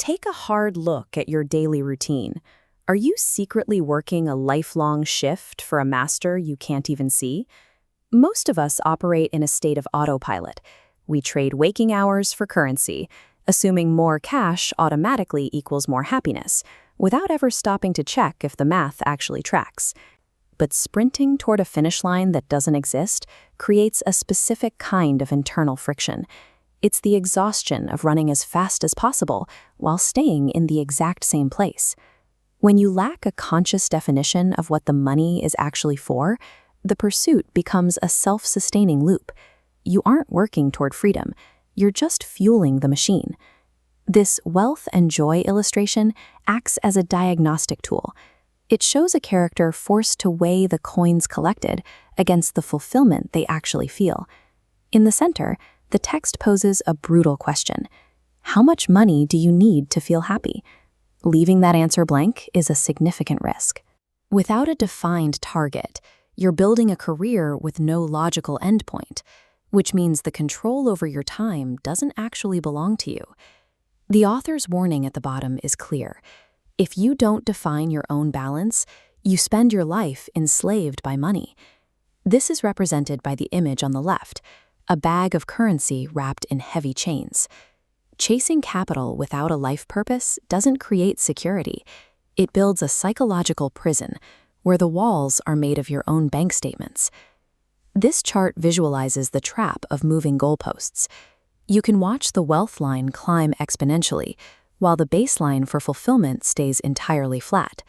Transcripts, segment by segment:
Take a hard look at your daily routine. Are you secretly working a lifelong shift for a master you can't even see? Most of us operate in a state of autopilot. We trade waking hours for currency, assuming more cash automatically equals more happiness, without ever stopping to check if the math actually tracks. But sprinting toward a finish line that doesn't exist creates a specific kind of internal friction. It's the exhaustion of running as fast as possible while staying in the exact same place. When you lack a conscious definition of what the money is actually for, the pursuit becomes a self-sustaining loop. You aren't working toward freedom, you're just fueling the machine. This wealth and joy illustration acts as a diagnostic tool. It shows a character forced to weigh the coins collected against the fulfillment they actually feel. In the center, the text poses a brutal question. How much money do you need to feel happy? Leaving that answer blank is a significant risk. Without a defined target, you're building a career with no logical endpoint, which means the control over your time doesn't actually belong to you. The author's warning at the bottom is clear. If you don't define your own balance, you spend your life enslaved by money. This is represented by the image on the left, a bag of currency wrapped in heavy chains. Chasing capital without a life purpose doesn't create security. It builds a psychological prison where the walls are made of your own bank statements. This chart visualizes the trap of moving goalposts. You can watch the wealth line climb exponentially, while the baseline for fulfillment stays entirely flat.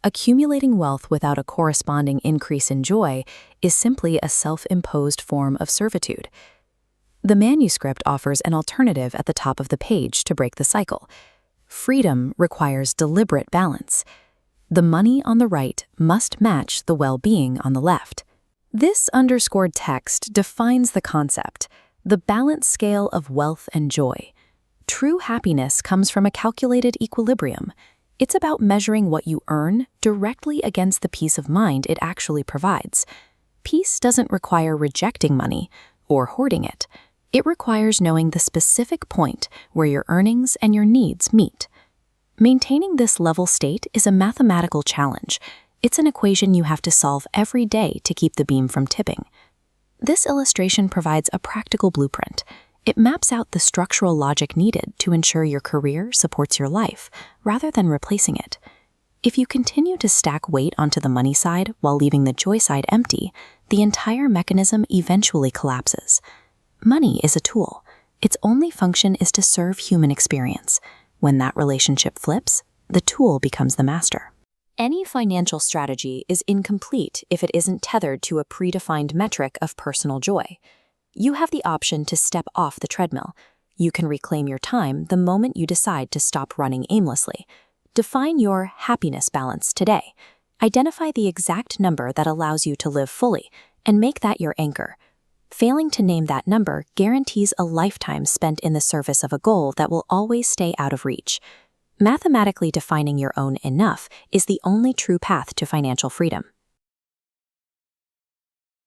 Accumulating wealth without a corresponding increase in joy is simply a self-imposed form of servitude. The manuscript offers an alternative at the top of the page to break the cycle. Freedom requires deliberate balance. The money on the right must match the well-being on the left. This underscored text defines the concept, the balance scale of wealth and joy. True happiness comes from a calculated equilibrium. It's about measuring what you earn directly against the peace of mind it actually provides. Peace doesn't require rejecting money or hoarding it. It requires knowing the specific point where your earnings and your needs meet. Maintaining this level state is a mathematical challenge. It's an equation you have to solve every day to keep the beam from tipping. This illustration provides a practical blueprint. It maps out the structural logic needed to ensure your career supports your life, rather than replacing it. If you continue to stack weight onto the money side while leaving the joy side empty, the entire mechanism eventually collapses. Money is a tool. Its only function is to serve human experience. When that relationship flips, the tool becomes the master. Any financial strategy is incomplete if it isn't tethered to a predefined metric of personal joy. You have the option to step off the treadmill. You can reclaim your time the moment you decide to stop running aimlessly. Define your happiness balance today. Identify the exact number that allows you to live fully, and make that your anchor. Failing to name that number guarantees a lifetime spent in the service of a goal that will always stay out of reach. Mathematically defining your own enough is the only true path to financial freedom.